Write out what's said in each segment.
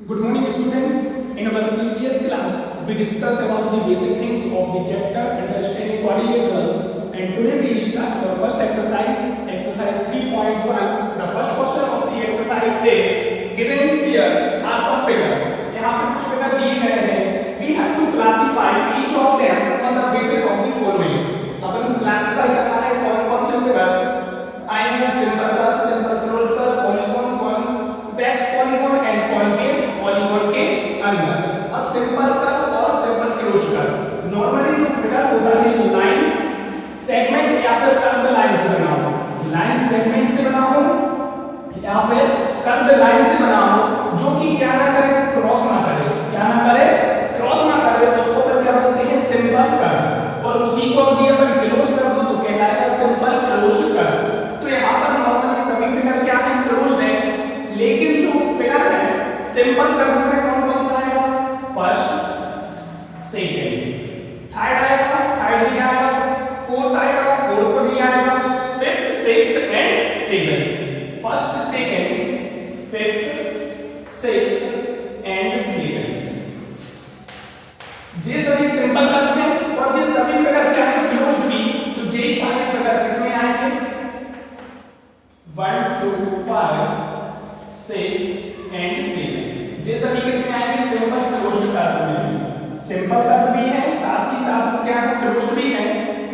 Good morning, student. In our previous class, we discussed about the basic things of the chapter Understanding Quadrilateral, and today we start our first exercise, exercise 3.1. The first question of the exercise is given here are some figures. यहाँ पे कुछ figure दिए गए हैं. We have to classify each of them on the basis of the following. अब हम classify करना है कौन-कौन से फिगर आएंगे. Simple curve, simple closed curve, polygon, convex polygon and concave polygon के अंदर. अब सिंपल कर्व और सिंपल क्लोज्ड कर्व नॉर्मली जो फिगर होता है वो लाइन सेगमेंट या फिर कर्व लाइन से बना हो. लाइन सेगमेंट से बना हो या फिर कर्व लाइन से बना हो जो कि क्या ना करे, क्रॉस ना करे. क्या ना करे, क्रॉस ना करे. उसको फिर क्या बोलते हैं, सिंपल कर्व. और उसी को भी अगर क्लोज कर दो तो कहलाएगा सिंपल क्लोज्ड कर्व. तो यहाँ पर नॉर्मली सभी फिगर क्या है, क्लोज्ड है. लेकिन जो फिगर है सिंपल कर्व में कौन-कौन सा आएगा, फर्स्ट, सेकंड, थर्ड आएगा, थर्ड भी आएगा, फोर्थ आएगा, फोर्थ भी आएगा, fifth, sixth and seventh. First, second, fifth, sixth and seventh. ये सभी सिंपल कर्व हैं और ये सभी फिगर क्या है, क्लोज्ड भी. तो ये सारे फिगर किसमें आएंगे, 1 2 5 6 एंड 7. ये सभी किसमें आएंगे, सिंपल क्लोज्ड कर्व में. सिंपल कर्व भी है साथ ही साथ क्या है, क्लोज्ड भी है.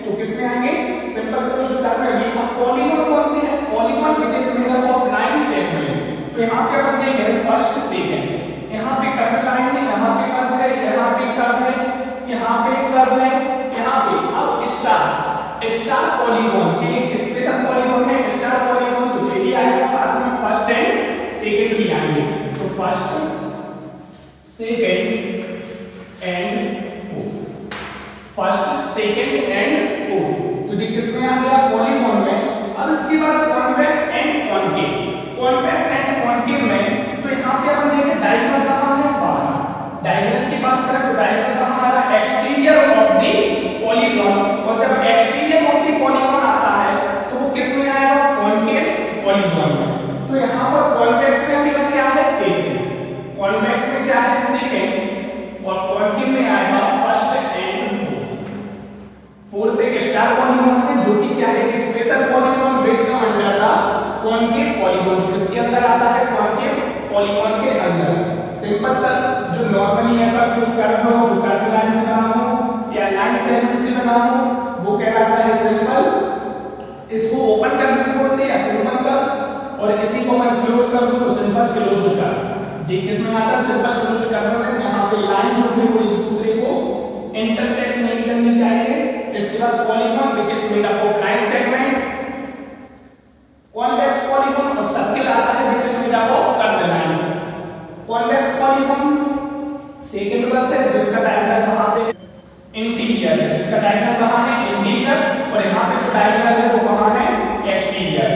तो किसमें आएंगे, सिंपल क्लोज्ड कर्व में भी. अब पॉलीगॉन कौन से है, polygon which is made up of line segment. तो यहां पे अपन देखेंगे फर्स्ट, सेकंड, यहां पे कर्व लाइन है, यहां पे कर्व है, यहां पे कर्व है, यहां पे कर्व है, यहां पे. अब स्टार पॉलीगॉन, ये एक स्पेशल पॉलीगॉन है स्टार पॉलीगॉन. तो ये भी आएगा साथ में फर्स्ट एंड सेकंड भी आएंगे. तो first, second and fourth, first, second and fourth. तो ये किसमें आ गया, पॉलीगॉन में. अब इसके बाद convex and concave. Convex and concave में तो यहां पे अपन देखें डायगोनल कहां है, बाहर. डायगोनल की बात करें तो डायगोनल कहां आ रहा है, एक्सटीरियर ऑफ द पॉलीगॉन. और जब एक्सटीरियर ऑफ द पॉलीगॉन आता है तो वो किस में आएगा, कॉनकेव पॉलीगॉन में. तो यहां पर कॉन्वेक्स में आएगा क्या है, सेकंड. कॉन्वेक्स में क्या है, सेकंड. और कॉनकेव में आएगा फर्स्ट एंड फोर्थ. फोर्थ एक स्टार पॉलीगॉन है जो कि क्या है, special polygon which come under the concave polygon. जो किसके अंदर आता है, कॉनकेव पॉलीगॉन के अंदर. सिंपल कर्व जो नॉर्मली ऐसा कोई कर्व हो जो कर्व लाइन से बना हो या लाइन सेगमेंट से बना हो वो कहलाता है सिंपल. इसको ओपन कर्व भी बोलते हैं, सिंपल कर्व. और इसी को मैं क्लोज कर दूं तो सिंपल क्लोज्ड कर्व. जी किसमें आता है, सिंपल क्लोज्ड कर्व में, जहां पे लाइन जो है वो एक दूसरे को इंटरसेक्ट नहीं करनी चाहिए. इसके बाद polygon which is made up of line segment, convex polygon और सर्किल आता है which is made up of curve line. Convex polygon second बस है जिसका डायगोनल कहां पे, इंटीरियर है. जिसका डायगोनल कहां है, इंटीरियर. और यहां पे जो डायगोनल है वो कहां है, एक्सटीरियर.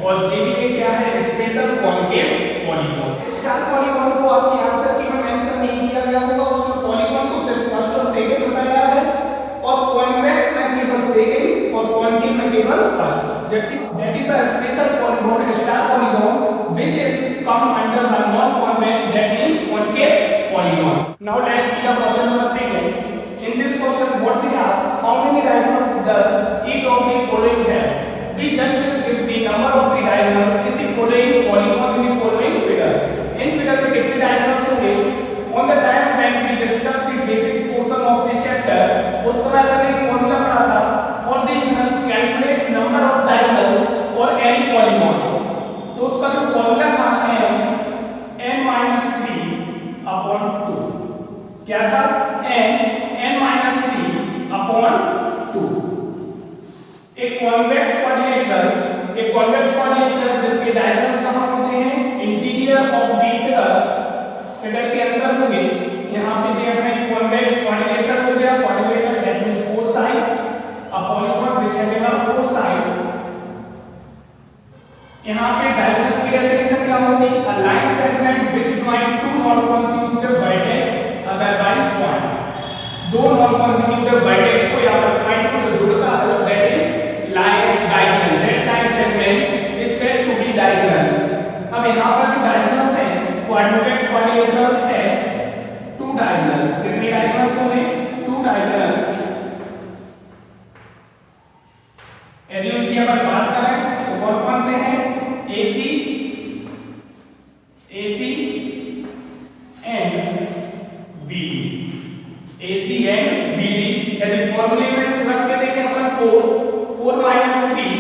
और ये भी क्या है, special concave polygon. Star polygon को आपके आंसर की में मेंशन नहीं किया गया होगा. उसमें पॉलीगॉन को सिर्फ फर्स्ट और सेकंड बताया है और कॉन्वेक्स में केवल सेकंड और कॉनकेव में केवल first. That is a special polygon, star polygon which is come under the non-convex, that means concave polygon. Now let's see the question number 2. In this question what they ask, how many diagonals does each of the following have? We just will give the number of the diagonals in the following polygon in the following figure. In figure में कितने diagonals होंगे. On the time when we discuss the basic portion of this chapter, उस समय मैंने एक formula पढ़ा था for the calculate number of diagonals for any polygon. तो उसका जो फॉर्मूला था n-3/2. क्या था, n-3/2. एक कॉन्वेक्स क्वाड्रिलेटरल जिसके डायगोनल्स कहां होते हैं, इंटीरियर ऑफ द फिगर के अंदर होंगे. यहां पे जो अपने कॉन्वेक्स क्वाड्रिलेटरल हो गया, quadrilateral that means 4 side, a polygon which have 4 side. यहाँ पे डायगोनल्स की डेफिनेशन क्या होती है, a line segment which join two non consecutive vertex otherwise point. दो नॉन कॉन्सेक्यूटिव वर्टेक्स को या फिर पॉइंट को जो जोड़ता है that is line diagonal. That line segment is said to be diagonal. अब यहाँ पर जो डायगोनल्स हैं quadrilateral AC and VD, AC and VD। यदि फॉर्मूले में रख के देखें अपन 4 minus 3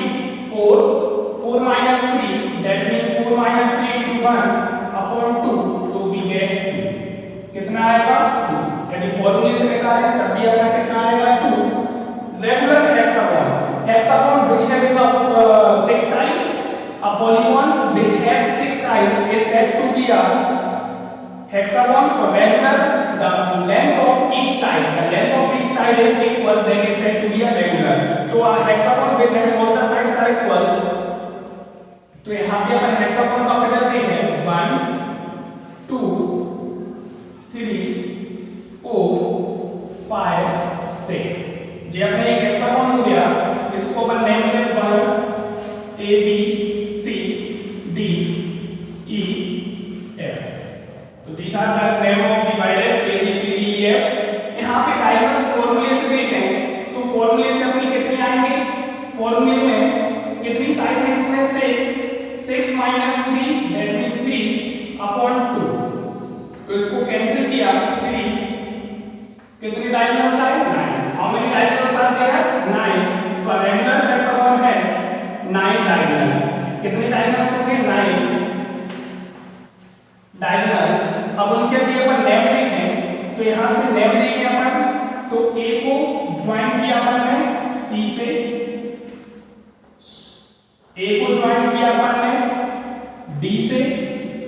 4 minus 3 that means 4 minus 3 into 1 upon 2, so we get 2। कितना आएगा 2। यदि फॉर्मूले से निकालें तब भी अपना कितना आएगा 2। Regular hexagon which having a 6 side, a polygon which has 6 side is said to be a hexagon or regular। the length of each side is equal, then it is said to be a regular। तो a hexagon which having all the sides are equal, तो यहाँ पे अपन hexagon का figure देखें 1 2 3 4 5 6। जे अपने एक hexagon हो गया, इसको अपन नेम दें पर A B C D E F. तो these are the name of the vertex A B C D E F. यहाँ पे डायगोनल्स फॉर्मूले से देखें तो फॉर्मूले से अपनी कितनी आएंगे, फॉर्मूले में कितनी साइड है इसमें 6 minus 3 that means 3 upon 2। तो इसको कैंसिल किया 3, कितने डायगोनल्स आए 9। How many diagonals are there 9। तो रेगुलर हेक्सागोन है 9 डायगोनल्स। कितने डायगोनल्स होंगे 9 डायगोनल्स। अब उनके लिए अपन नेम देखें तो यहां से नेम देखें अपन तो ए को ज्वाइन किया अपन ने सी से, ए को ज्वाइन किया अपन ने डी से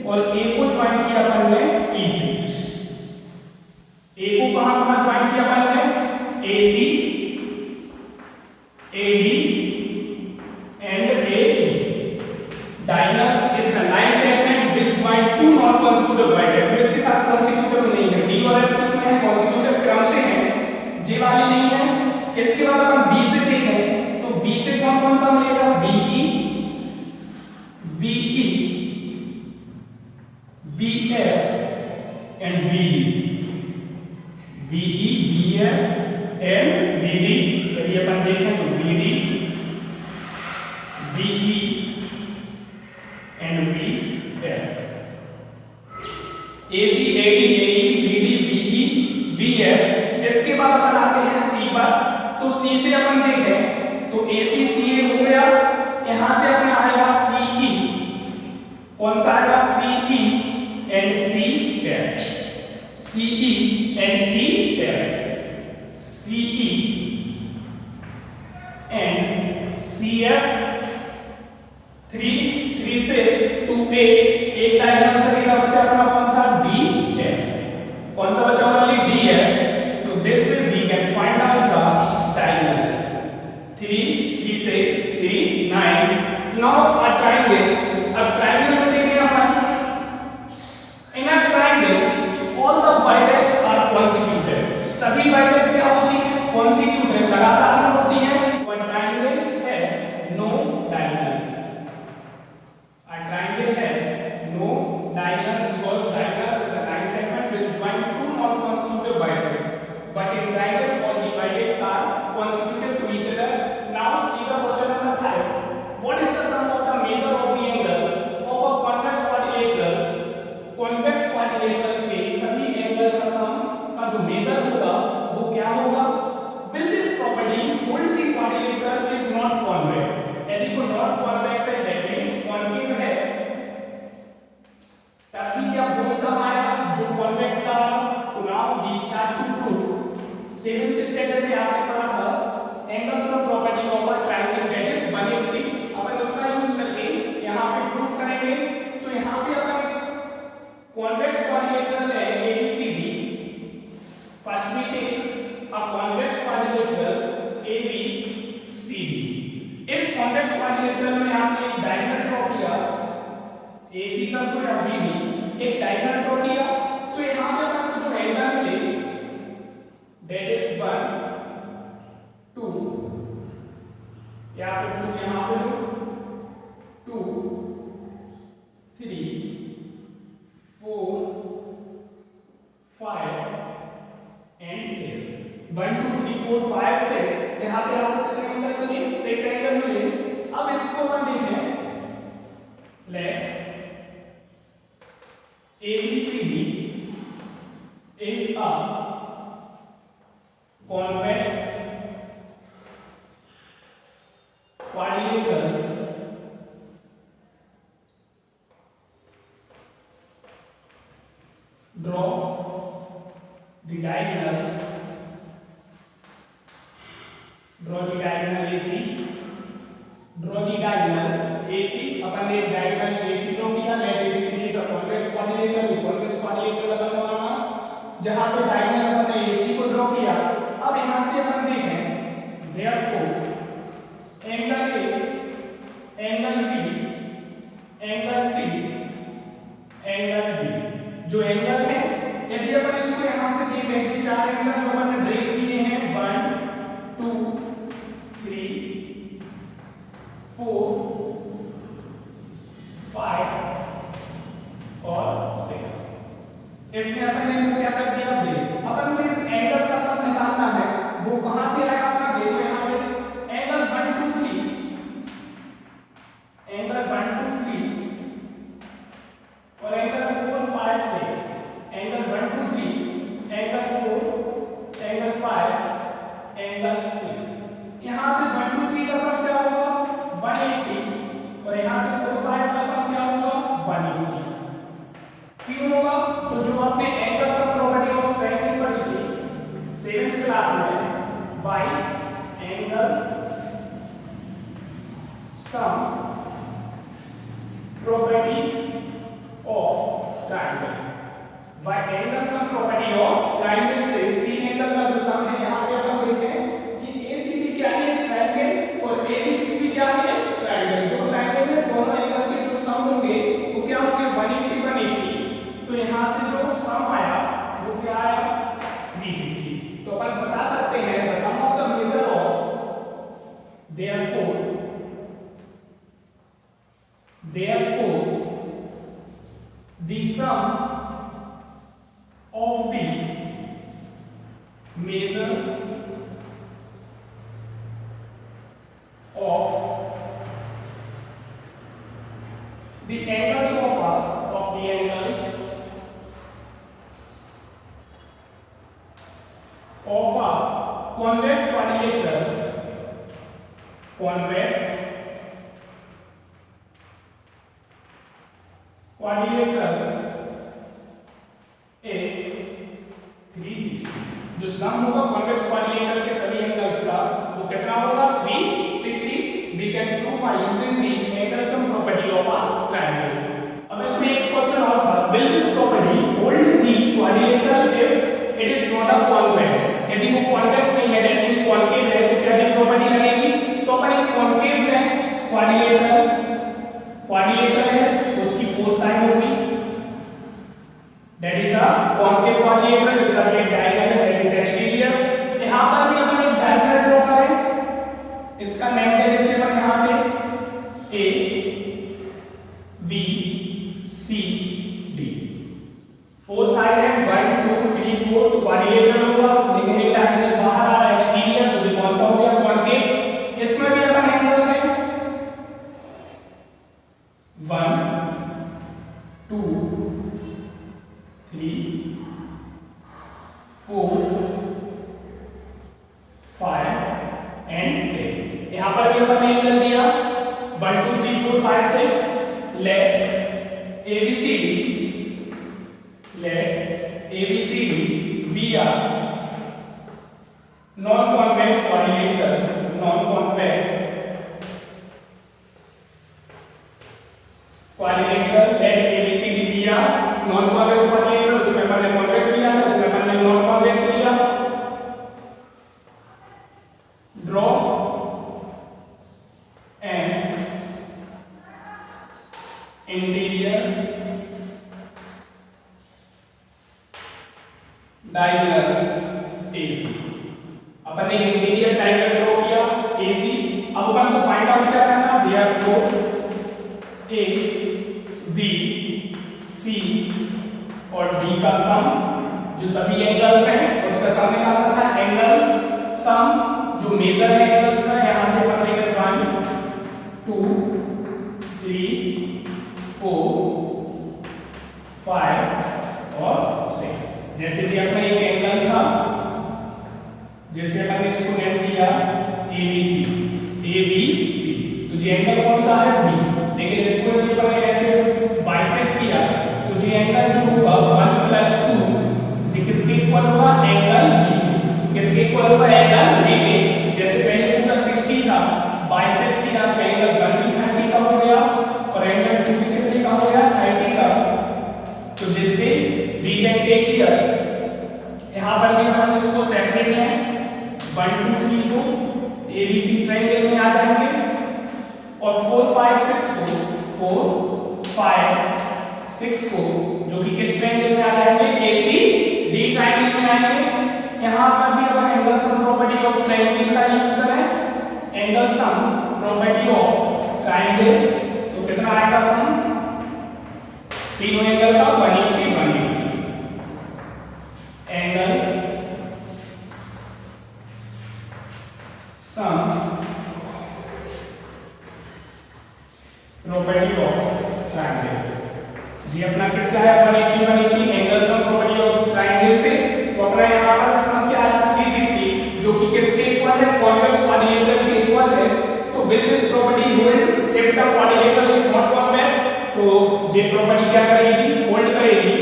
और ए को ज्वाइन किया अपन ने ई से। ए को कहां ज्वाइन किया अपन ने AC, AD and AE। Diagonals is the line segment which join two non-consecutive vertices। जो इसके साथ consecutive नहीं है, D और F इसमें है consecutive क्रम से है, J वाली नहीं है। इसके बाद अपन B से देखें तो B से कौन सा मिलेगा BE, VE, VF and VD। VE, VF and VD। यदि अपन देखें तो VD, VE and VF। AC, AD, AE, VD, VE, VF। इसके बाद अपन आते हैं C पर, तो C से अपन देखें तो AC CA हो गया, यहां से अपने आएगा CE, कौन सा आएगा CE and CF, CE and CF, CE and CF। 3 6 2 8 एक डायगोनल से कितना बचा अपना कौन सा DF, कौन सा बचा only DF। so this way we can find out the diagonals 3 3 6 3 9। now a triangle, अब triangle में देखें अपन, in a triangle all the vertices are consecutive। सभी vertices क्या होती है consecutive, लगातार में होती है। one triangle has no diagonals। a triangle has no diagonals because diagonals is the line segment which join two non-consecutive vertices, but in triangle all the vertices are consecutive to each other। now see the question number 5। what is the sum of the measure of the angle of a convex quadrilateral। convex quadrilateral के सभी angle का सम का जो major होगा वो क्या होगा। will this property hold the quadrilateral is not convex। यदि वो नॉट कॉन्वेक्स है that means कॉन्केव है, तब भी क्या वही सम आएगा जो कॉन्वेक्स का। तो now we start to prove 7th standard में आपने पढ़ा था एंगल्स का property of a triangle that is 180। अपन उसका यूज करके यहां पे प्रूफ करेंगे। तो यहां पे अपन कॉन्वेक्स quadrilateral है ABCD। First we take a convex quadrilateral ABCD। इस कॉन्वेक्स quadrilateral में आपने एक डायगोनल ड्रॉ किया AC का तो या BD, एक डायगोनल ड्रॉ किया तो यहां पे अपन को जो एंगल मिले दैट इज 1 2 या फिर 2 यहां पे 2 3 4 5 and 6। 1 2 3 4 5 6 यहां पे आपको कितने एंगल मिले 6 एंगल मिले। अब इसको अपन देखें ले ABCD is a convex quadrilateral draw the diagonal AC अपन ने डायगोनल AC ड्रॉ किया let ABCD is a convex quadrilateral अपन बनाना जहां पे डायगोनल अपन ने AC को ड्रॉ किया। अब यहां से अपन देखें therefore angle A angle B angle C angle D जो एंगल है यदि अपन इसको यहां से देखें जो चार एंगल जो अपन ने ब्रेक किए हैं 1 2 3 4 5 और 6 इसमें अपन ने क्या कर दिया ब्रेक। अपन को इस एंगल का सम निकालना है वो कहां से आएगा अपना देखो यहां से एंगल 1 2 3 एंगल 1 2 3 और angle 4 5 6 angle 1 2 3 angle 4 angle 5 angle 6 यहां से 1 2 3 का सम क्या होगा 180 और यहां से 4 5 का सम क्या होगा 180 क्यों होगा तो जो आपने angle sum property of triangle पढ़ी थी 7th क्लास में y angle sum property of triangle y angle sum property of triangle से तीन एंगल का जो सम है यहां पे अपन देखें कि ACB क्या है ट्रायंगल और ABCD क्या है ट्रायंगल दो ट्रायंगल है दोनों एंगल के जो सम होंगे वो क्या होंगे 180 180 तो यहां से जो सम आया वो क्या आया 360 तो अपन बता सकते हैं the sum of the measure of therefore the sum of the measure of the angles of the angles of a convex quadrilateral is 360 जो सम होगा कॉन्वेक्स क्वाड्रिलेटरल के सभी एंगल्स का वो कितना होगा 360 we can prove by using the angle sum property of a triangle. अब इसमें एक क्वेश्चन और था will this property hold the quadrilateral if it is not a convex यदि वो कॉन्वेक्स नहीं है दैट मींस कॉन्केव है तो क्या जो प्रॉपर्टी लगेगी तो अपन एक कॉन्केव है क्वाड्रिलेटरल है तो उसकी फोर साइड होगी that is a concave quadrilateral इसका जो एक डायगोनल है दैट इज एक्सटीरियर। यहां पर भी अपन एक डायगोनल ड्रॉ करें इसका नेम दे जैसे अपन यहां से A B C D four side है 1 2 3 4 तो क्वाड्रिलेटरल होगा लेकिन एक डायगोनल बाहर आ रहा है एक्सटीरियर तो जो कौन सा हो गया कॉन्केव। इसमें भी अपन एंगल दें 1 2 3 4 5 and 6 यहां पर भी अपन ने एंगल दिया 1 2 3 4 5 6 let ABCD be a non-convex quadrilateral let ABCD be a non-convex quadrilateral उसमें अपन ने convex लिया था उसमें अपन ने non-convex लिया। draw an interior diagonal AC अपन ने इंटीरियर डायगोनल ड्रॉ किया AC। अब अपन को फाइंड आउट क्या करना देयरफॉर A B C और D का सम जो सभी एंगल्स हैं उसका सम निकालना था एंगल्स सम जो मेजर एंगल्स का यहां से अपन लेकर 1 2 3 4 5 और 6। जैसे कि अपना एक एंगल था, जैसे अपन ने इसको नेम दिया ABC, तो जी एंगल कौन सा है B, लेकिन इसको यदि अपन ने ऐसे बाइसेक्ट किया तो जी एंगल जो होगा 1 + 2 जी किसके इक्वल होगा, एंगल B, किसके इक्वल होगा, एंगल B के। जैसे पहले पूरा 60 था, बाइसेक्ट किया तो एंगल 1 भी 30 का हो गया और एंगल 2 भी कितने का हो गया, 30 का। तो this way we can take here, यहां पर भी हम इसको सेपरेट लें, 1 2 3 को ABC ट्रायंगल में आ जाएंगे और 4 5 6 को 4 5 6 को जो कि किस ट्रायंगल में आ जाएंगे, ACD ट्रायंगल में आएंगे। यहां पर भी अपन angle sum property of triangle का यूज करें, angle sum property of triangle, तो कितना आएगा सम, तीनों एंगल का 180 angle sum property of triangle जी अपना किससे आया, 180 angle sum property of triangle से। तो अपना यहां पर सम क्या आया, 360, जो कि किसके इक्वल है, कॉन्वेक्स क्वाड्रिलेटरल के इक्वल है। तो with this property hold if the quadrilateral is not convex, तो ये प्रॉपर्टी क्या करेगी, होल्ड करेगी।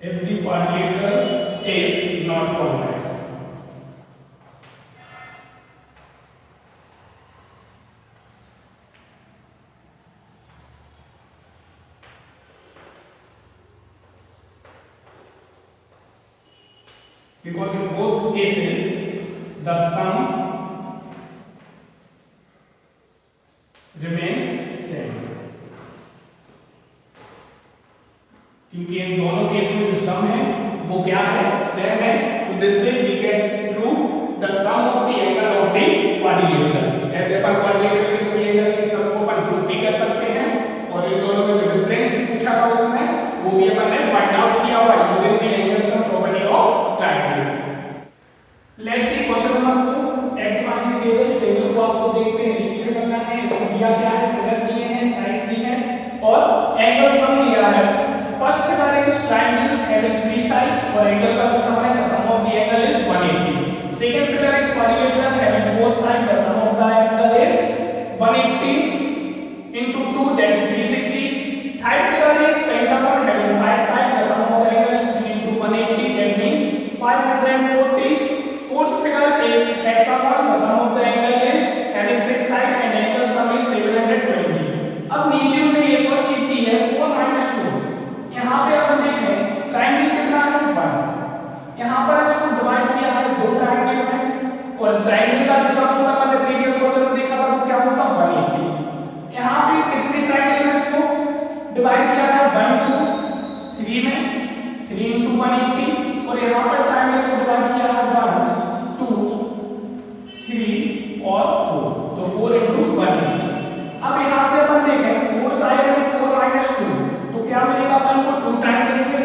If the quadrilateral is not convex, because in both cases the sum remains same, क्योंकि इन दोनों केस में जो सम है वो क्या है, सेम है। So this way we can prove the sum of the angle of the quadrilateral. ऐसे अपन क्वाड्रिलेटरल के सभी एंगल के सम को अपन प्रूफ ही कर सकते हैं, और इन दोनों में जो डिफरेंस पूछा था उसमें वो भी अपन ने फाइंड आउट किया हुआ using the angle sum property of triangle. Let's see question number 4, x मान की टेबल को आपको देखते हैं निरीक्षण करना है। इसमें दिया क्या है, फिगर दिए हैं, साइज दी है और एंगल सम दिया है। First figure is triangle having 3 sides और एंगल का जो सम है, the sum of the angle is 180। Second figure is quadrilateral having 4 sides, the sum of the angle is 180 into 2 that is 360. Third figure is pentagon having 5 sides, the sum of the angle is 3 into 180, that means 540. Fourth figure is hexagon, the sum of the angle is having 6 sides and angle sum is 720. अब नीचे में एक और चीज दी है 4 - 2। यहाँ पे अपन देखें ट्रायंगल कितना है 1, यहाँ पर इसको डिवाइड किया है 2 ट्रायंगल में, और ट्रायंगल का जो सम होता है मैंने प्रीवियस क्वेश्चन में देखा था वो क्या होता 180। यहाँ पे कितने ट्रायंगल में इसको डिवाइड किया है 1 2 3 में, 3 into 180, और यहाँ पर ट्रायंगल को डिवाइड किया है 1 2 3 और 4, तो 4 into 180। अब यहाँ से अपन देखें 4 साइड है 4 - 2, तो क्या मिलेगा अपन को 2 ट्रायंगल के।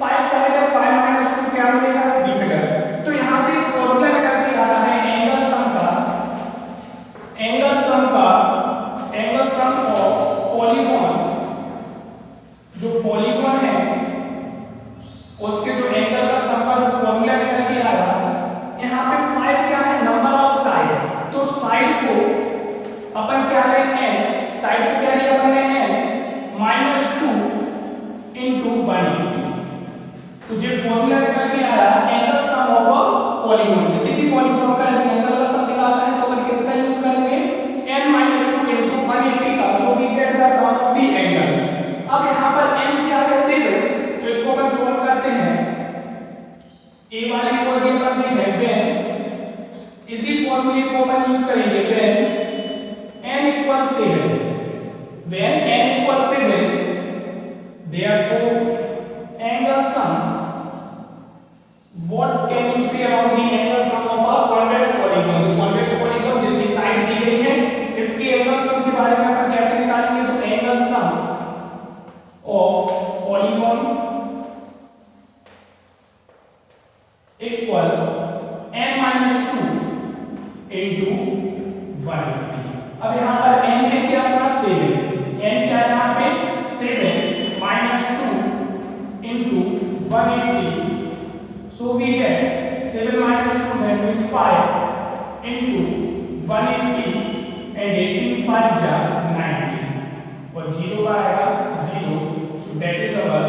5 साइड है 5 - 2 क्या मिलेगा 3 फिगर। तो यहाँ से फॉर्मूला निकल के आता है एंगल सम का, एंगल सम ऑफ पॉलीगॉन, जो पॉलीगॉन है उसके जो एंगल का सम का जो फॉर्मूला निकल के आया, यहाँ पे 5 क्या है, नंबर ऑफ साइड, तो साइड को अपन क्या लें n, साइड को क्या लिया अपन ने n -2 into 180। अब यहाँ पर n है क्या आपका 7, n क्या है यहाँ पे 7 minus 2 into 180, so we get 7 minus 2 that means 5 into 180 and 18 5 जा 90 और 0 का आएगा 0, so that is our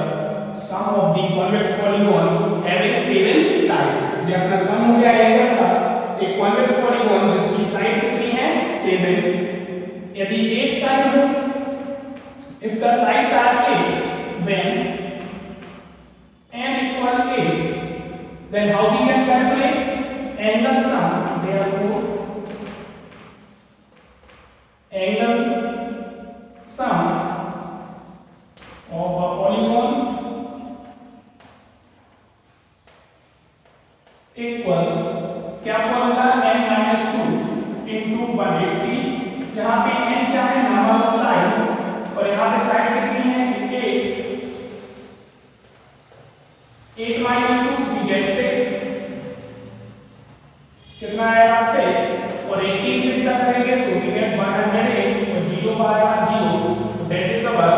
sum of the convex polygon having 7 sides। जो अपना सम हो गया एंगल का एक कॉन्वेक्स पॉलीगॉन जिसकी साइड कितनी है 7, यदि 8 साइड हो, if the sides are 8 when n equal 8 then how we can calculate angle sum, therefore angle sum of a polygon equal क्या फॉर्मूला n minus 2 into 180, जहां पे n क्या है नंबर ऑफ साइड और यहां पे साइड कितनी है 8 minus 2 we get 6, कितना आएगा 6 और 18 से क्या करेंगे so we get 108 और 0 का आएगा 0, so that is our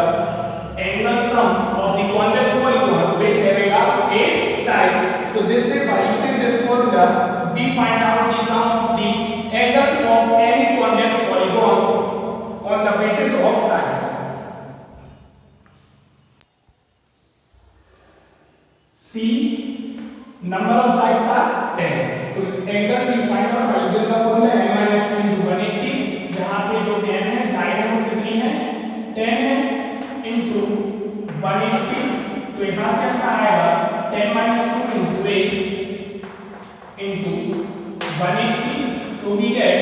angle sum of the convex polygon which having 8 sides। So this way by using this formula we find out the sum of the angle of any convex polygon on the basis of sides। C number of sides are 10, so angle we find out by using the formula n minus 2 into 180, जहां पे जो n है side है वो कितनी है 10 है into 180, तो यहां से अपना आएगा 10 minus 2 into 8 into 180, so we get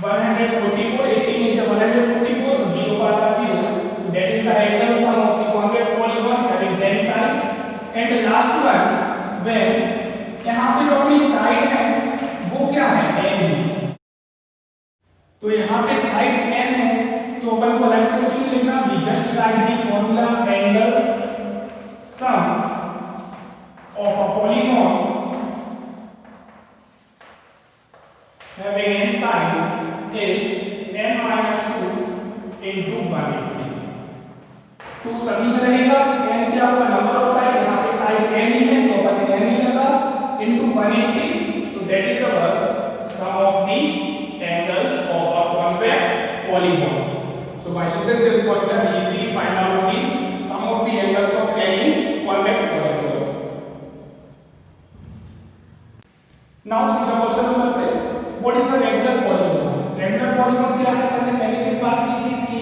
144, 18 into 144, 0 का आएगा 0, so that is the angle sum of the convex polygon having 10 sides। and the last one when यहाँ पे जो अपनी साइड है वो क्या है n है, तो यहाँ पे साइड्स n है तो अपन को अलग से कुछ नहीं लिखना, we just write the formula angle sum of a polygon having n side is n minus 2 into 180। तो सभी में रहेगा n क्या होगा नंबर ऑफ साइड, यहाँ पे साइड n ही है तो अपन ने n ही लगा into 180, तो that is our sum of the angles of a convex polygon। So by using this formula we easily find out the sum of the angles of any convex polygon। Now see the question number 3, what is a regular polygon? Regular polygon क्या है, हमने पहले भी बात की थी इसकी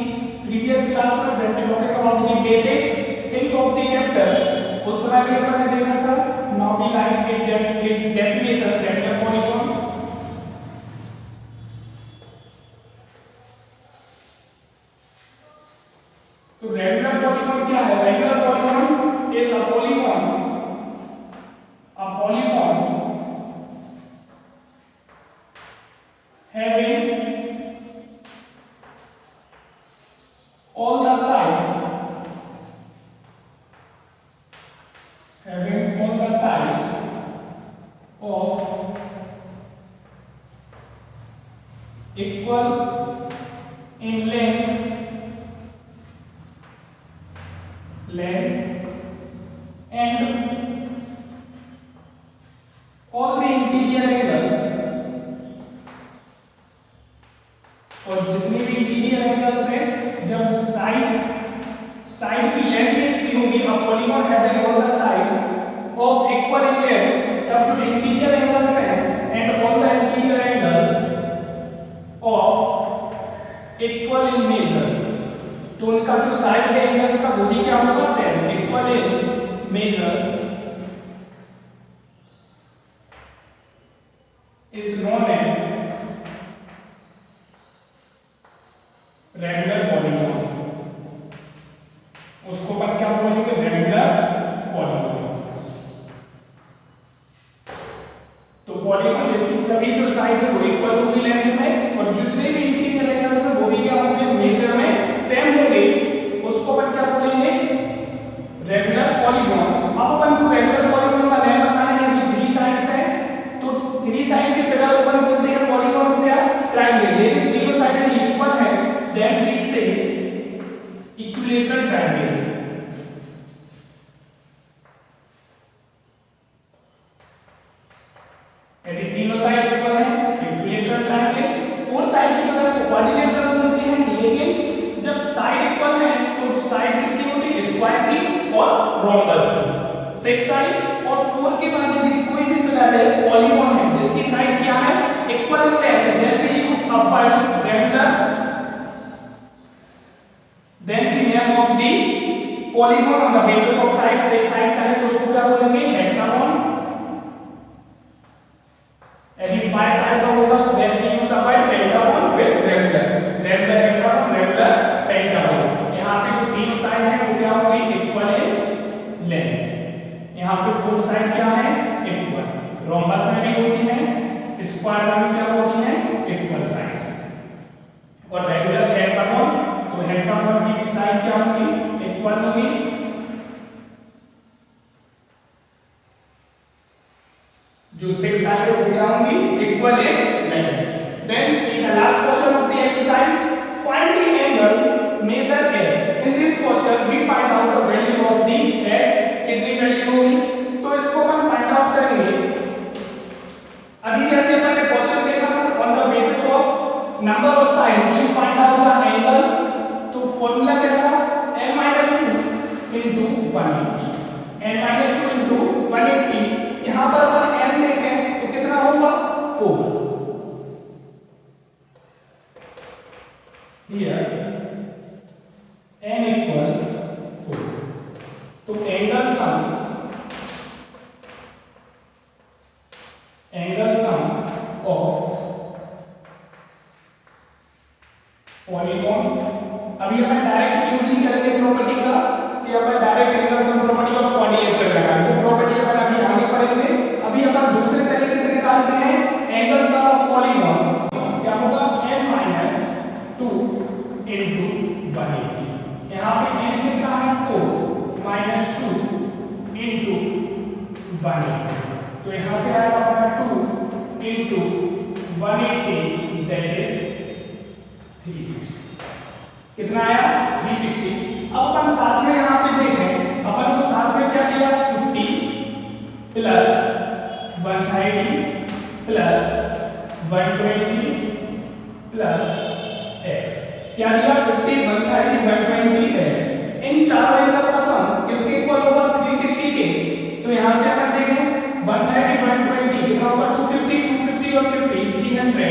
previous class में when we talking about the basic things of the chapter, उस समय भी हमने देखा था। Now we like its definition, regular polygon। तो regular polygon क्या है, regular polygon is a polygon having all the sides of equal in length and all the interior angles, और जितने भी इंटीरियर एंगल्स हैं जब साइड की लेंथ एक सी होगी, अब polygon having all the sides of equal in length, तब जो इंटीरियर एंगल्स हैं and all the interior angles of equal in measure, तो उनका जो साइड है एंगल्स का वो भी क्या होगा same, equal in measure is known as regular polygon. उसको अपन क्या बोलेंगे, रेगुलर पॉलीगॉन। तो पॉलीगॉन जिसकी सभी जो साइड है वो इक्वल होगी लेंथ में और जितने भी इंटीरियर एंगल्स है वो भी क्या होंगे मेजर में सेम होंगे, उसको अपन क्या बोलेंगे रेगुलर पॉलीगॉन। अब अपन को रेगुलर पॉलीगॉन का नेम बताना है कि 3 साइड्स है, तो 3 साइड के फिगर अपन बोलते हैं रोम्बस की 6 साइड, और 4 के बाद यदि कोई भी फिलहाल पॉलीगॉन है जिसकी साइड क्या है equal in length, then we use upward regular, then we name of the polygon on the basis of side, 6 side का है तो उसको क्या बोलेंगे हेक्सागोन, यदि 5 साइड का होगा तो then we use upward pentagon with regular, regular hexagon, regular pentagon. यहां पे जो तीनों साइड है वो क्या होंगी इक्वल इन लेंथ, यहां पे 4 साइड क्या है इक्वल, रोम्बस में भी होती है, स्क्वायर में भी क्या होती है इक्वल साइड्स, और रेगुलर हेक्सागोन तो हेक्सागोन की भी साइड क्या होगी इक्वल होगी, जो 6 साइड है वो क्या होंगी equal in length. Then see the last question of the exercise, find the angles measure x। In this question we find out the value of the x, कितनी वैल्यू होगी तो इसको हम फाइंड आउट करेंगे। अभी जैसे हमने क्वेश्चन देखा था on the basis of number of side we find out the angle, तो फॉर्मूला क्या था n - 2 into 180, n - 2 into 180। यहां पर अपन n देखें तो कितना होगा 4, here n equal 4, तो एंगल सम ऑफ पॉलीगॉन, अभी अपन डायरेक्ट यूज नहीं करेंगे प्रॉपर्टी का कि अपन direct angle sum property of quadrilateral लगाएं, वो प्रॉपर्टी अपन अभी आगे पढ़ेंगे। अभी अपन दूसरे तरीके से निकालते हैं एंगल सम ऑफ पॉलीगॉन, क्या होगा n - 2 into 180, यहां पे n कितना है 4 - 2 into 180, तो यहां से आएगा अपना 2 into 180 दैट इज 360, कितना आया 360। अब अपन साथ में यहां पे देखें, अपन को साथ में क्या दिया 50 प्लस 130 प्लस 120 प्लस x, क्या दिया 50 130 120 x। इन चारों एंगल का सम किसके इक्वल होगा 360 के, तो यहां से अपन देखें 130 120 कितना होगा 250 250 और 50 300,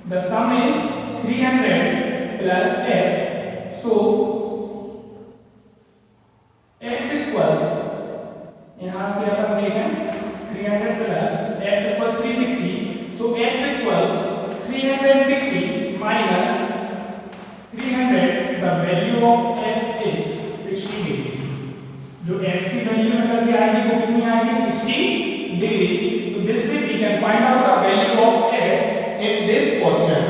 the some is 300 plus x, so x equal, यहां से अपन देखें 300 plus x equal 360, so x equal 360 minus 300, the value of x is 60 degree, जो x की वैल्यू निकल के आएगी वो कितनी आएगी 60 degree. so this way we can find out the value of x in this question।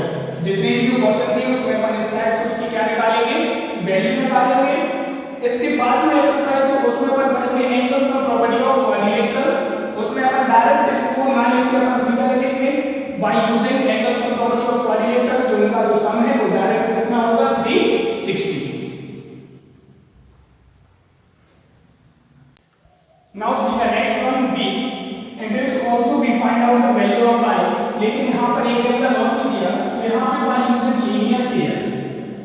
जितने भी जो क्वेश्चन थे उसमें अपन इस टाइप से उसकी क्या निकालेंगे वैल्यू निकालेंगे। इसके बाद जो एक्सरसाइज है उसमें अपन पढ़ेंगे angle sum property of quadrilateral, उसमें अपन डायरेक्ट इसको ना लेके अपन सीधा लिखेंगे by using angle sum property of quadrilateral, तो इनका जो सम है वो डायरेक्ट कितना होगा 360। Now see the next one b, and this also we find out the value of y, लेकिन यहां पर एक एंगल और भी दिया, तो यहां पे वन यूज लीनियर पेयर,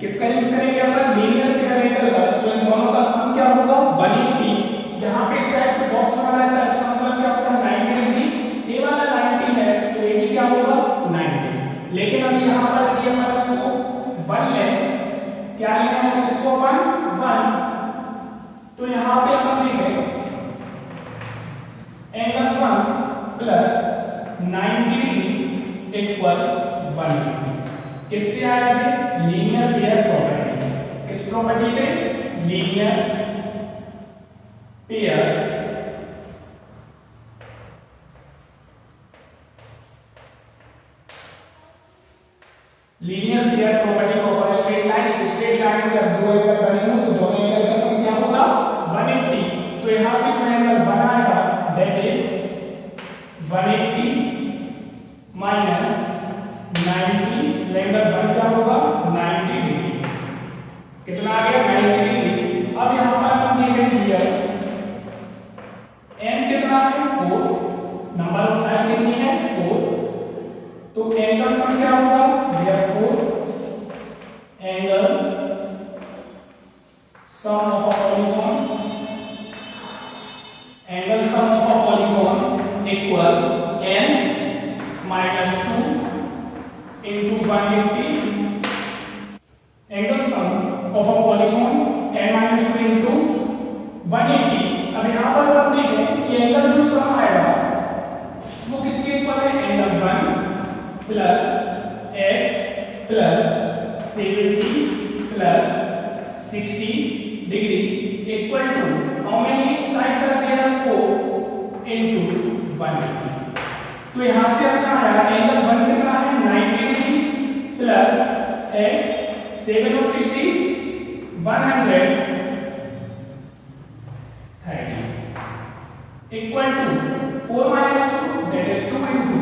किसका यूज करेंगे अपन लीनियर पेयर एंगल का, तो इन दोनों का सम क्या होगा 180। जहां पे इस टाइप से बॉक्स बना रहता है इसका मतलब क्या होता है 90 डिग्री, ये वाला 90 है तो ये भी क्या होगा 90, लेकिन अभी यहां पर यदि अपन इसको 1 लें, क्या लेना है इसको अपन 1, तो यहां पे अपन देखें एंगल 1 प्लस 90 डिग्री इक्वल 180, किससे आया जी लीनियर पेयर प्रॉपर्टी से, किस प्रॉपर्टी से linear pair property of a straight line. एक स्ट्रेट लाइन में जब दो एंगल बने हो तो दोनों एंगल का सम क्या होगा 180, तो यहां से जो एंगल बनाएगा दैट इज 180 माइनस 90, एंगल 1 क्या होगा 90 डिग्री, कितना आ गया 90 डिग्री। अब यहां पर हम देखेंगे हियर n कितना है 4, नंबर ऑफ साइड कितनी है 4, तो एंगल सम क्या होगा therefore angle sum of a polygon into 180 angle sum of a polygon n minus 2 into 180। अब यहाँ पर आप देखें कि एंगल जो सम आएगा वो किसके इक्वल है, angle 1 plus x plus 70 plus 60 degree equal to how many sides are there 4 into 180। तो यहाँ से अपना आया एंगल 1 कितना है 90 डिग्री प्लस x 7 और 60 130 equal to 4 minus 2 that is 2 into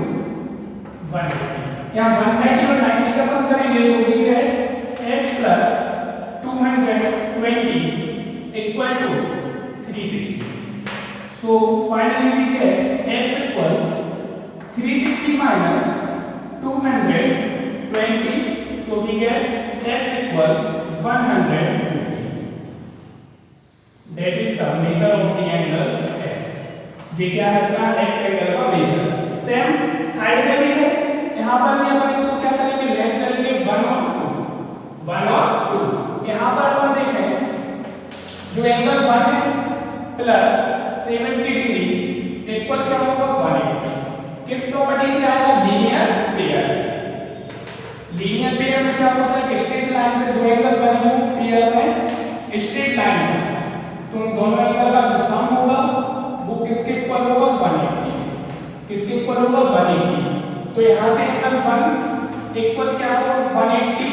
180। यहाँ 130 और 90 का सम करेंगे so we get x plus 220 equal to 360। So finally we get x equal 360 minus 220, so we get x equal 150। That is the measure of the angle x। ये क्या है अपना x angle का major. Same third में भी है, यहाँ पर भी अपन इनको क्या करेंगे, लेट करेंगे 1 और 2। यहाँ पर अपन देखें जो एंगल 1 है प्लस 70 डिग्री इक्वल क्या होगा 180। किस प्रॉपर्टी से आएगा, लीनियर पेयर से। लीनियर पेयर में क्या होता है कि स्ट्रेट लाइन पे दो एंगल बने हो, पेयर में स्ट्रेट लाइन में तो दोनों एंगल का जो सम होगा वो किसके इक्वल होगा 180। किसके इक्वल होगा 180। तो यहाँ से एंगल 1 इक्वल क्या होगा 180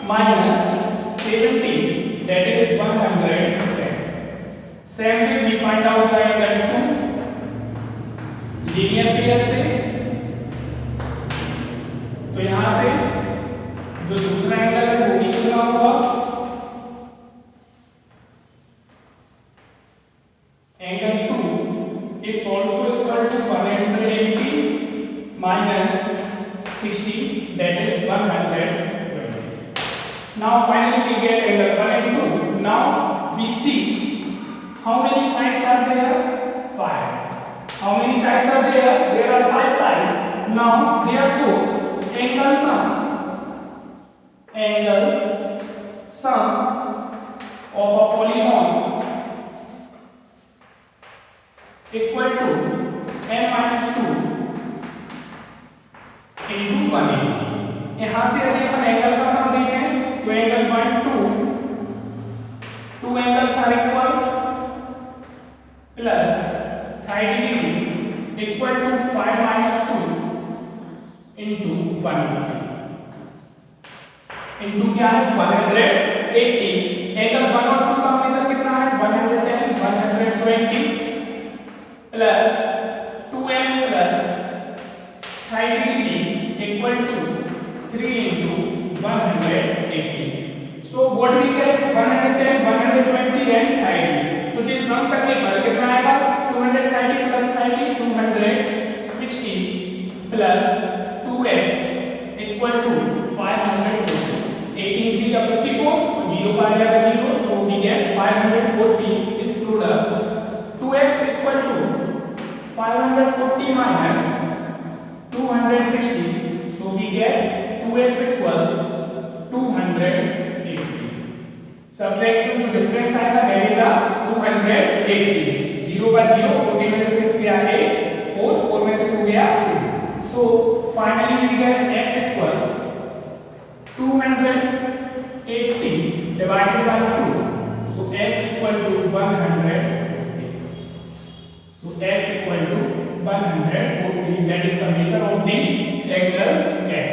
minus 70 that is 110। Same way we find out the angle 2 linear pair से। तो यहाँ से जो दूसरा एंगल है वो भी कितना होगा, angle 2 it's also equal to 180 minus 60 that is 120। now finally we get angle 1 and 2। now we see how many sides are there, 5। how many sides are there, there are 5 sides। now therefore angle sum of a polygon equal to n minus 2 into 180। यहाँ से यदि अपन angle का sum देखें तो angle 1 2 angles are equal plus 30 degree equal to 5 minus 2 into 180 into क्या है 180। Angle 1 और 2 का मेजर कितना है 110 120 plus 2x plus 30 degree equal to 3 into 180। so what we get 110 120 and 30। तो जिस सम करने पर कितना आएगा 230 plus 30 260 plus 2x equal to 540। 18 3 का 54 0 का आ जाएगा 0। so we get 540 is product 2x equal to 540 minus 260। so we get 2x equal 280। Subtraction जो डिफरेंस आएगा दैट इज 280। 0 का 0 40 में से 6 गया 8 4 में से 2 गया 2। so finally we get x equal 280 divided by 2। so x equal to 140। so x equal to 140 that is the measure of the angle x।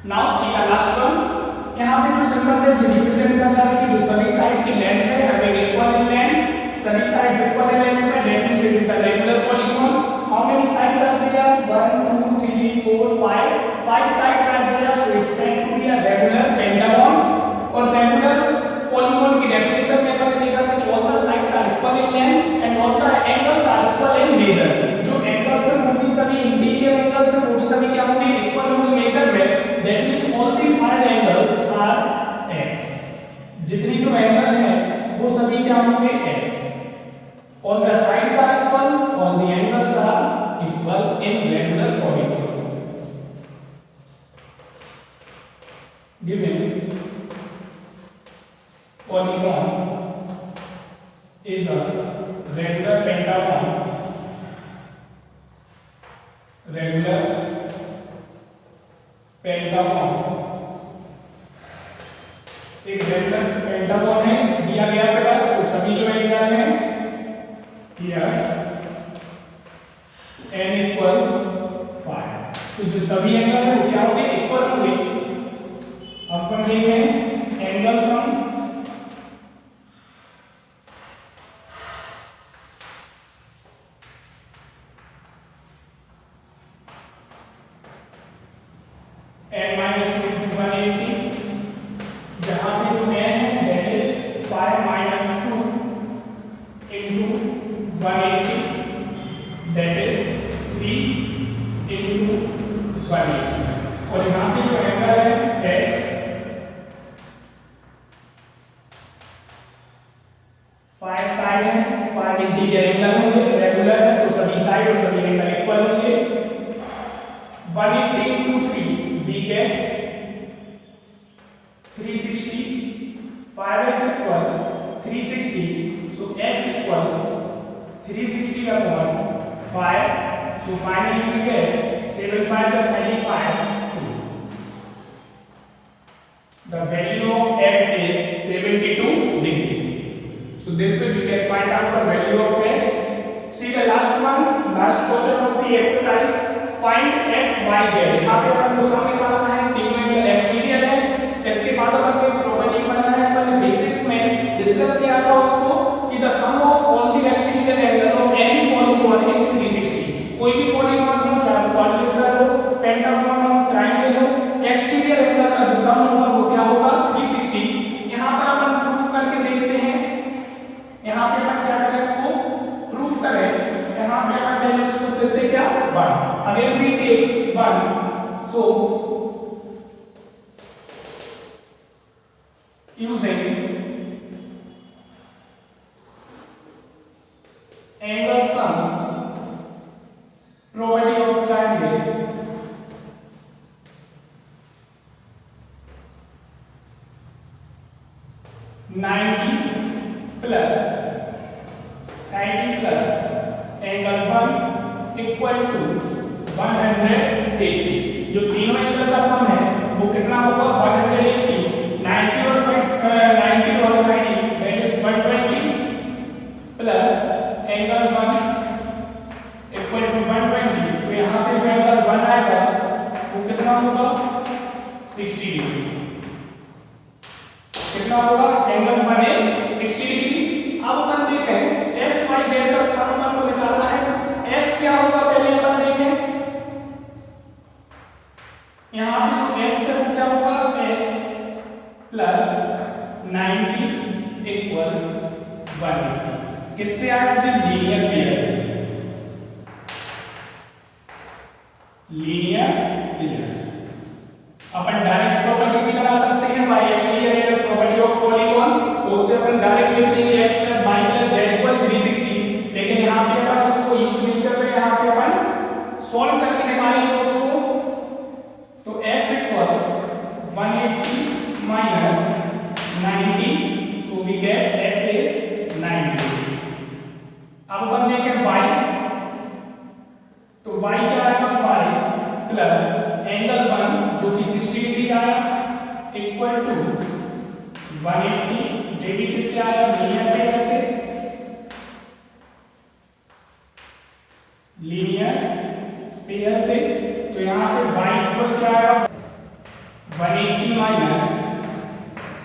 now see the last one। यहाँ पे जो सिंबल है जो रिप्रेजेंट कर रहा है कि जो सभी साइड की लेंथ है हैविंग इक्वल इन लेंथ, सभी साइड्स इक्वल इन लेंथ है, that means it is a regular polygon. How many sides are there 1 2 3 4 5 sides are there. So it's said to be a regular pentagon. और regular polygon की definition में हमने देखा था कि all the sides are equal in length and all the angles are equal in measure. जो angles हैं वो भी सभी इंटीरियर एंगल्स हैं वो भी सभी क्या होंगे इक्वल होंगे मेजर में। That means all the 5 angles are x। जितनी जो एंगल है वो सभी क्या होंगे x। All the sides are equal, all the angles are equal in regular polygon. polygon is a regular pentagon, regular pentagon, एक रेगुलर पेंटागन है दिया गया फिगर, तो सभी जो एंगल हैं हियर n इक्वल 5, तो जो सभी एंगल है वो क्या होंगे, इक्वल होंगे। अब अपन देखें एंगल सम, n minus 180, जहां पे जो n है that is 5 minus 2 into 180, that is 3 into 180, और यहाँ पे जो एंगल है x 5 साइड है, 5 इंटीरियर एंगल होंगे, रेगुलर है तो सभी साइड और सभी एंगल इक्वल होंगे। 180 into 3 we get 360, 5x equal 360, so x equal 360 upon 5, so finally we get 7 5 25. The value of x is 72 degree. So this way we can find out the value of x. See the last one, last portion of the exercise. Find x, y, z. यहाँ पे अपन को सम निकालना है, तीनों angle exterior है। इसके बाद अपन को एक प्रॉपर्टी बनाना है, अपन ने बेसिक में डिस्कस किया था उसको कि the sum of all the exterior angle of any polygon is 360। कोई भी पॉलीगॉन हो, चाहे क्वाड्रिलेटरल हो, पेंटागन हो, ट्रायंगल हो, एक्सटीरियर एंगल का जो सम होगा वो क्या होगा, 360। यहाँ पर अपन प्रूफ करके देखते हैं। यहाँ पे अपन क्या करें, इसको प्रूफ करें। यहाँ पे अपन वैल्यू इसको फिर से क्या 1, again we take 1, so using angle sum property of triangle, 90 plus 90 plus angle 1 equal to 180। जो तीनों एंगल का सम है वो कितना होगा, 180। 90 और 90 that is 120 plus angle 1 equal to 120, तो यहाँ से जो एंगल 1 आएगा वो कितना होगा, 60 डिग्री। कितना होगा, एंगल 1 is 60 डिग्री। अब अपन देखें x y z का सम अपन को निकालना है। x क्या होगा पहले अपन देखें, यहाँ पे जो x है वो क्या होगा, x प्लस 90 इक्वल 180। किससे आया जी, लीनियर पेयर से, लीनियर पेयर। अपन डायरेक्ट प्रॉपर्टी भी लगा सकते हैं bye exterior angle property of polygon, तो उससे अपन डायरेक्ट लिख देंगे x plus y plus z equal 360। लेकिन यहाँ पे अपन उसको यूज नहीं कर रहे, यहाँ पे अपन सॉल्व करके निकालेंगे उसको। तो x equal 180 minus 90, so we get x is 90। अब अपन देखें y, तो y क्या आएगा, y प्लस एंगल 1 जो कि 60 डिग्री आया इक्वल टू 180, जे भी किससे आया, लीनियर पेयर से, लीनियर पेयर से। तो यहां से y इक्वल क्या आएगा, 180 माइनस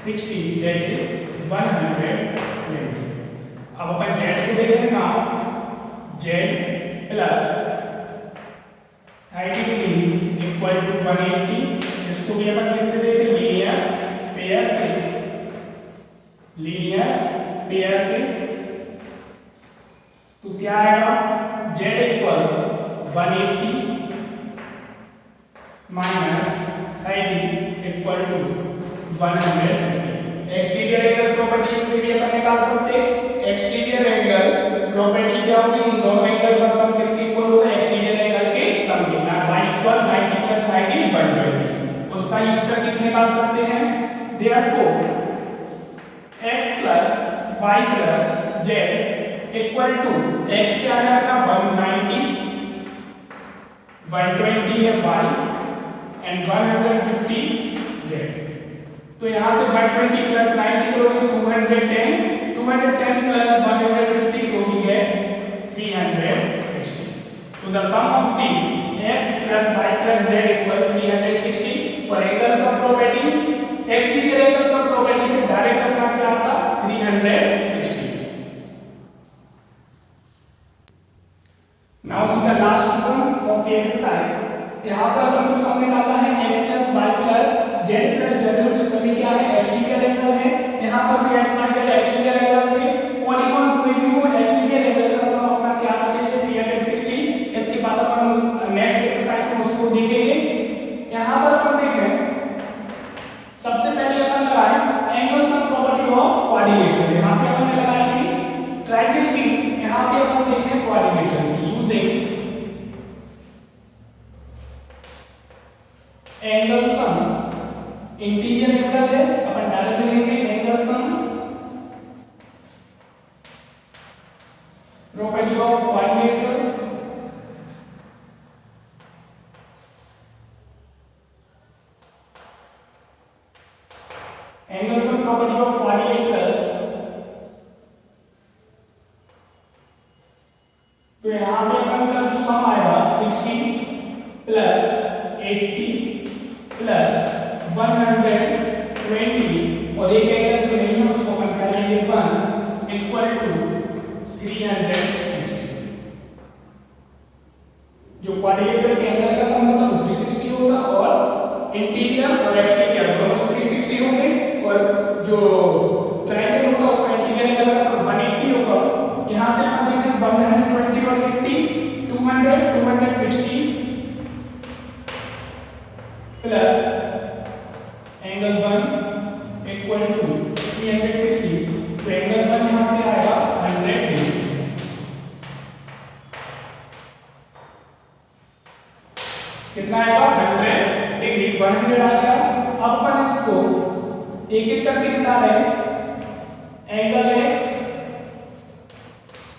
60 that is 120। अब अपन z को देखें ना, z plus 30 degree equal to 180, इसको भी अपन किससे देखें, लीनियर पेयर से, लीनियर पेयर से। तो क्या आएगा, z equal 180 minus 30 equal to 150। Exterior angle property से भी अपन निकाल सकते हैं। एक्सटीरियर एंगल प्रॉपर्टी क्या होगी, इन दोनों एंगल का सम किसके इक्वल होगा, एक्सटीरियर एंगल के सम के। y इक्वल 90 प्लस 90 120, उसका यूज करके निकाल सकते हैं। Therefore x plus y plus z equal to x क्या है अपना 190, 120 है y एंड 150 z। तो यहाँ से 120 प्लस 90 करोगे 210, 210 plus 150 so we get 360। So the sum of the x plus y plus z equal 360 और angle sum property exterior angle sum property से डायरेक्ट अपना क्या आता 360। Now see the last one of the exercise। यहाँ पर अपन को सम निकालना है x plus y plus z plus w जो सभी क्या है एक्सटीरियर एंगल है। यहाँ पर भी x y z exterior angle थे, पॉलीगॉन कोई भी हो एक्सटीरियर एंगल का सम अपना क्या आना चाहिए 360। इसके बाद अपन नेक्स्ट एक्सरसाइज में उसको देखेंगे। यहाँ पर अपन देखें सबसे पहले अपन लगाए angle sum property of quadrilateral. यहाँ पे अपन ने लगाई थी ट्रायंगल की, यहाँ पे अपन देखें क्वाड्रिलेटरल की using angle sum. Interior angle है अपन डायरेक्ट लिखेंगे angle sum property of quadrilateral. Angle sum property of quadrilateral, तो यहाँ पे अपन का जो सम आएगा 60 प्लस 80 प्लस 120 और एक एंगल जो नहीं है उसको अपन कर लेंगे 1 इक्वल टू 360। जो क्वाड्रिलेटरल के एंगल का सम होगा वो 360 होगा और इंटीरियर और एक्सटीरियर दोनों 360 होंगे और जो ट्रायंगल होगा उसका इंटीरियर एंगल का सम 180 होगा। यहाँ से हम देखें 120 और 80 260 प्लस एंगल 1 इक्वल टू 360। तो एंगल 1 यहाँ से आएगा 100 डिग्री। कितना आएगा 100 डिग्री, 100 आ गया। अब अपन इसको एक एक करके निकालें। Angle x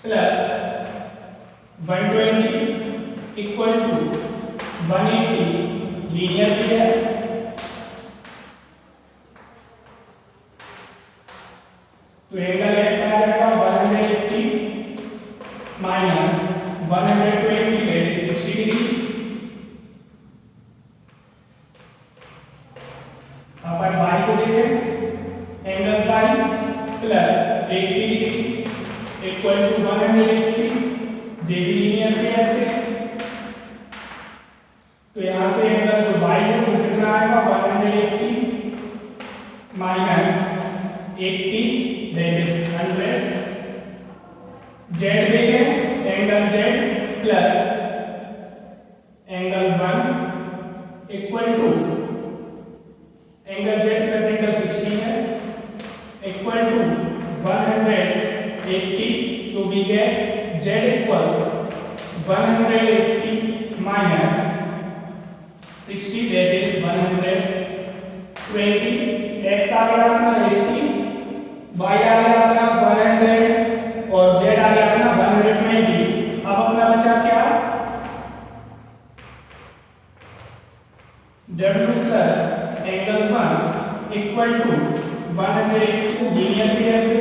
plus 120 equal to 180 linear भी है, तो एंगल x आ जाएगा 180 माइनस 120 दैट इज 60 डिग्री। अपन y को देखें angle y plus 80 degree equal to 180 जे भी लीनियर पेयर से। तो यहाँ से एंगल जो y है वो कितना आएगा 180 माइनस 80 दैट इज 100। z देखें angle z plus angle 1 equal to angle z plus angle 60 है equal to 180। So we get z equal 180 minus 60 that is 120। x आ गया अपना 80, y आ गया अपना 100 और z आ गया अपना 120। अब अपना बचा क्या w plus angle 1 equal to 180 linear pair से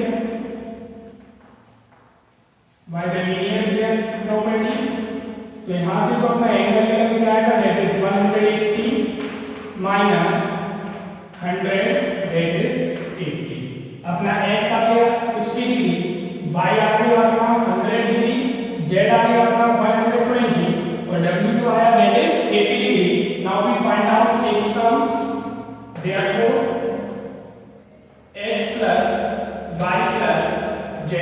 by the linear pair property. तो यहाँ से जो अपना एंगल निकल के आएगा that is 180 minus 100 that is 80। अपना x आ गया 60 डिग्री, y आ गया अपना 100 डिग्री, z आ गया अपना 120 और w जो आया that is 80 degree. Now we find out its sums। Therefore x plus y plus z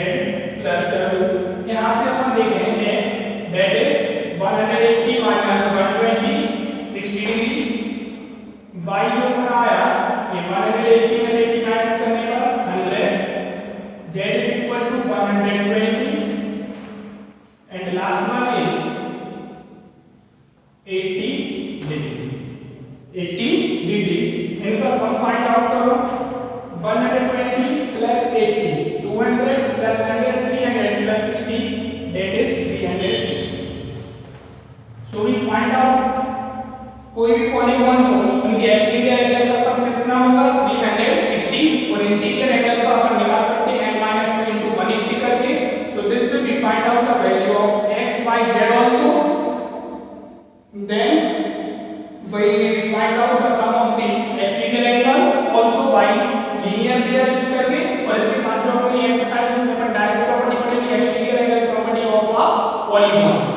plus w। यहाँ से अपन देखें x that is 180 minus 120 60 degree, y जो अपना आया ये 180 में से 80 माइनस करने पर 100, z is equal to 120 and last one is 80 degree. 80 degree इनका सम फाइंड आउट करो। 120 plus 80, 200 plus 100, 300 plus 60, that is 360. So we find out कोई भी पॉलीगॉन हो उनके एक्सटीरियर एंगल का सम कितना होगा 360 और इंटीरियर एंगल का अपन निकाल सकते हैं n-2 into 180 करके. So this will be find out the value of x, y, z also. Then we find out the sum of the exterior angle also by linear pair use करके. और इसके बाद जो अपनी एक्सरसाइज उसमें अपन direct property पढ़ेंगे exterior angle property of a polygon.